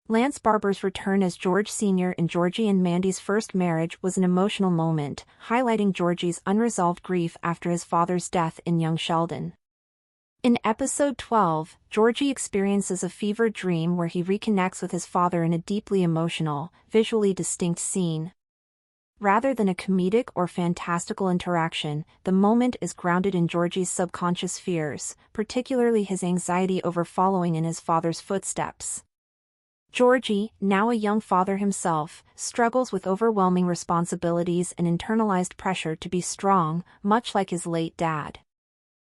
Lance Barber's return as George Sr. in Georgie and Mandy's first marriage was an emotional moment, highlighting Georgie's unresolved grief after his father's death in young Sheldon. In episode 12, Georgie experiences a fever dream where he reconnects with his father in a deeply emotional, visually distinct scene. Rather than a comedic or fantastical interaction, the moment is grounded in Georgie's subconscious fears, particularly his anxiety over following in his father's footsteps. Georgie, now a young father himself, struggles with overwhelming responsibilities and internalized pressure to be strong, much like his late dad.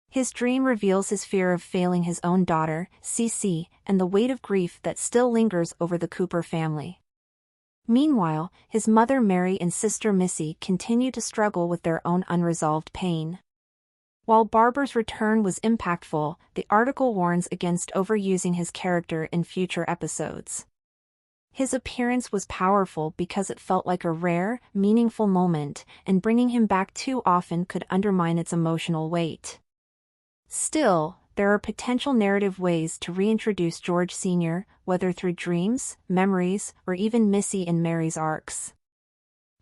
His dream reveals his fear of failing his own daughter, Cece, and the weight of grief that still lingers over the Cooper family. Meanwhile, his mother Mary and sister Missy continue to struggle with their own unresolved pain. While Barber's return was impactful, the article warns against overusing his character in future episodes. His appearance was powerful because it felt like a rare, meaningful moment, and bringing him back too often could undermine its emotional weight. Still, there are potential narrative ways to reintroduce George Sr., whether through dreams, memories, or even Missy and Mary's arcs.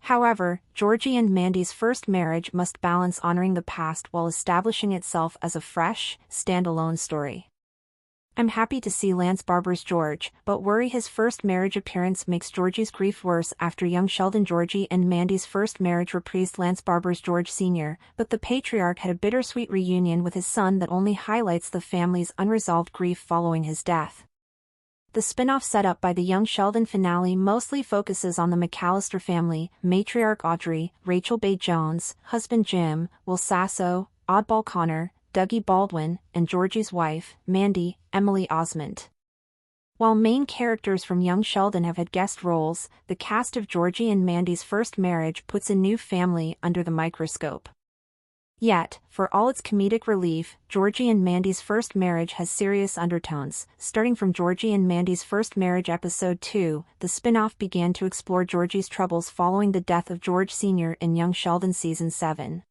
However, Georgie and Mandy's first marriage must balance honoring the past while establishing itself as a fresh, standalone story. I'm happy to see Lance Barber's George, but worry his first marriage appearance makes Georgie's grief worse after young Sheldon Georgie and Mandy's first marriage reprised Lance Barber's George Sr., but the patriarch had a bittersweet reunion with his son that only highlights the family's unresolved grief following his death. The spin-off set up by the young Sheldon finale mostly focuses on the McAllister family, matriarch Audrey, Rachel Bay Jones, husband Jim, Will Sasso, Oddball Connor, Dougie Baldwin, and Georgie's wife, Mandy, Emily Osment. While main characters from young Sheldon have had guest roles, the cast of Georgie and Mandy's first marriage puts a new family under the microscope. Yet, for all its comedic relief, Georgie and Mandy's first marriage has serious undertones. Starting from Georgie and Mandy's first marriage episode 2, the spin-off began to explore Georgie's troubles following the death of George Sr. in young Sheldon season 7.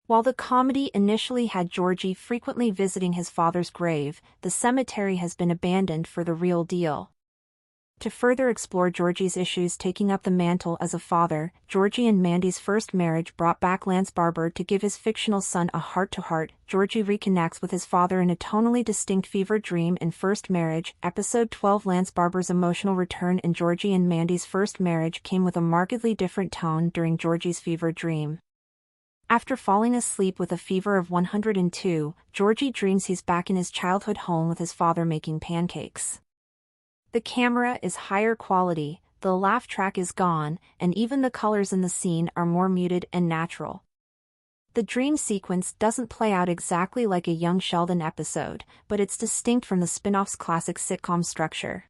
While the comedy initially had Georgie frequently visiting his father's grave, the cemetery has been abandoned for the real deal. To further explore Georgie's issues taking up the mantle as a father, Georgie and Mandy's first marriage brought back Lance Barber to give his fictional son a heart-to-heart. Georgie reconnects with his father in a tonally distinct fever dream in First Marriage. Episode 12 Lance Barber's emotional return in Georgie and Mandy's first marriage came with a markedly different tone during Georgie's fever dream. After falling asleep with a fever of 102, Georgie dreams he's back in his childhood home with his father making pancakes. The camera is higher quality, the laugh track is gone, and even the colors in the scene are more muted and natural. The dream sequence doesn't play out exactly like a young Sheldon episode, but it's distinct from the spin-off's classic sitcom structure.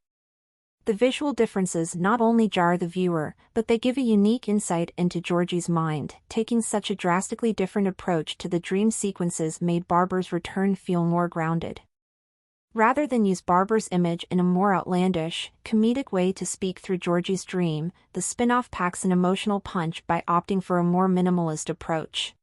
The visual differences not only jar the viewer, but they give a unique insight into Georgie's mind. Taking such a drastically different approach to the dream sequences made Barber's return feel more grounded. Rather than use Barber's image in a more outlandish, comedic way to speak through Georgie's dream, the spin-off packs an emotional punch by opting for a more minimalist approach.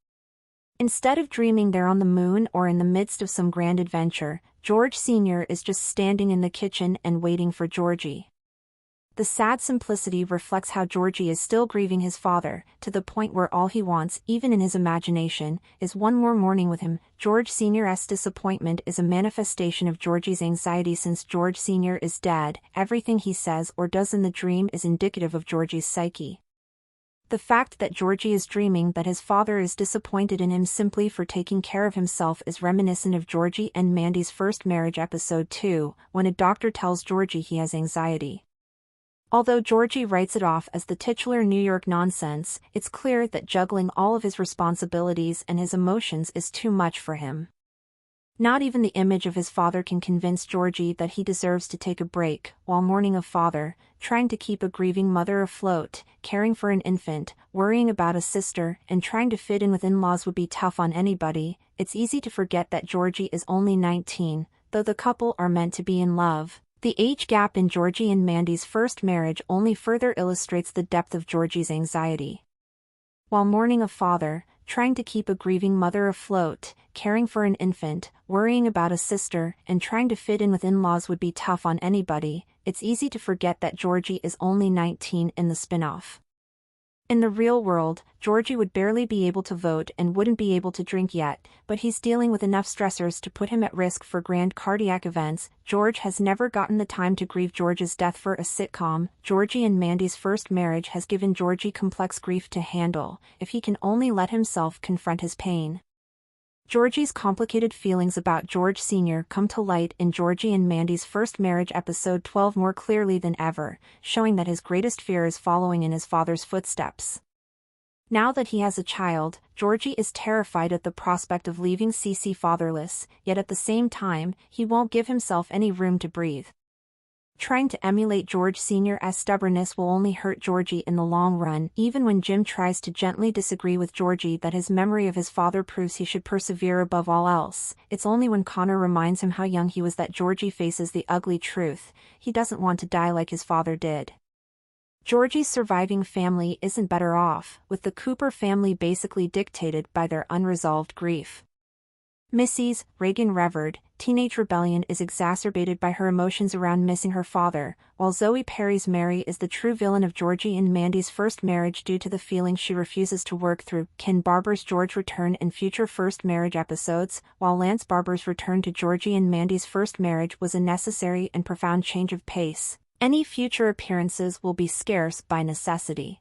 Instead of dreaming they're on the moon or in the midst of some grand adventure, George Sr. is just standing in the kitchen and waiting for Georgie. The sad simplicity reflects how Georgie is still grieving his father, to the point where all he wants, even in his imagination, is one more morning with him. George Sr.'s disappointment is a manifestation of Georgie's anxiety since George Sr. is dead. Everything he says or does in the dream is indicative of Georgie's psyche. The fact that Georgie is dreaming that his father is disappointed in him simply for taking care of himself is reminiscent of Georgie and Mandy's first marriage episode 2, when a doctor tells Georgie he has anxiety. Although Georgie writes it off as the titular New York nonsense, it's clear that juggling all of his responsibilities and his emotions is too much for him. Not even the image of his father can convince Georgie that he deserves to take a break. While mourning a father, trying to keep a grieving mother afloat, caring for an infant, worrying about a sister, and trying to fit in with in-laws would be tough on anybody, it's easy to forget that Georgie is only 19, though the couple are meant to be in love. The age gap in Georgie and Mandy's first marriage only further illustrates the depth of Georgie's anxiety. While mourning a father, trying to keep a grieving mother afloat, caring for an infant, worrying about a sister, and trying to fit in with in-laws would be tough on anybody, it's easy to forget that Georgie is only 19 in the spin-off. In the real world, Georgie would barely be able to vote and wouldn't be able to drink yet, but he's dealing with enough stressors to put him at risk for grand cardiac events. George has never gotten the time to grieve George's death for a sitcom. Georgie and Mandy's first marriage has given Georgie complex grief to handle, if he can only let himself confront his pain. Georgie's complicated feelings about George Sr. come to light in Georgie and Mandy's first marriage episode 12 more clearly than ever, showing that his greatest fear is following in his father's footsteps. Now that he has a child, Georgie is terrified at the prospect of leaving Cece fatherless, yet at the same time, he won't give himself any room to breathe. Trying to emulate George Sr.'s stubbornness will only hurt Georgie in the long run. Even when Jim tries to gently disagree with Georgie that his memory of his father proves he should persevere above all else, it's only when Connor reminds him how young he was that Georgie faces the ugly truth: he doesn't want to die like his father did. Georgie's surviving family isn't better off, with the Cooper family basically dictated by their unresolved grief. Missy's, Reagan Revered, teenage rebellion is exacerbated by her emotions around missing her father, while Zoe Perry's Mary is the true villain of Georgie and Mandy's first marriage due to the feelings she refuses to work through. Ken Barber's George return in future first marriage episodes, while Lance Barber's return to Georgie and Mandy's first marriage was a necessary and profound change of pace. Any future appearances will be scarce by necessity.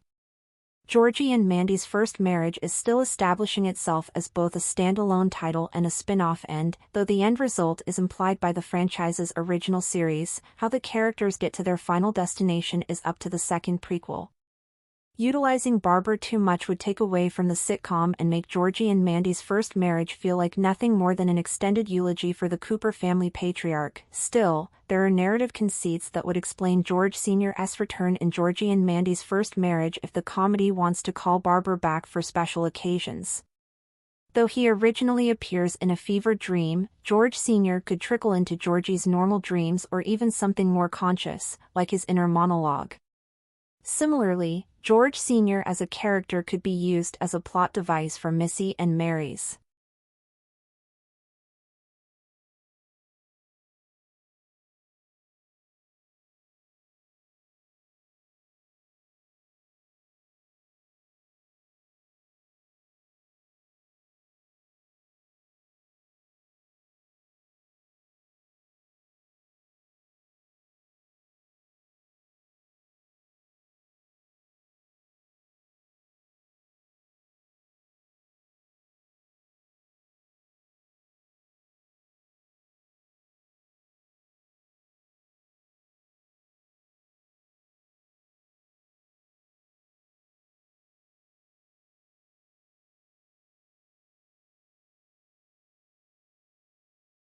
Georgie and Mandy's first marriage is still establishing itself as both a standalone title and a spin-off end, though the end result is implied by the franchise's original series. How the characters get to their final destination is up to the second prequel. Utilizing Barber too much would take away from the sitcom and make Georgie and Mandy's first marriage feel like nothing more than an extended eulogy for the Cooper family patriarch. Still, there are narrative conceits that would explain George Sr.'s return in Georgie and Mandy's first marriage if the comedy wants to call Barber back for special occasions. Though he originally appears in a fever dream, George Sr. could trickle into Georgie's normal dreams or even something more conscious, like his inner monologue. Similarly, George Sr. as a character could be used as a plot device for Missy and Mary's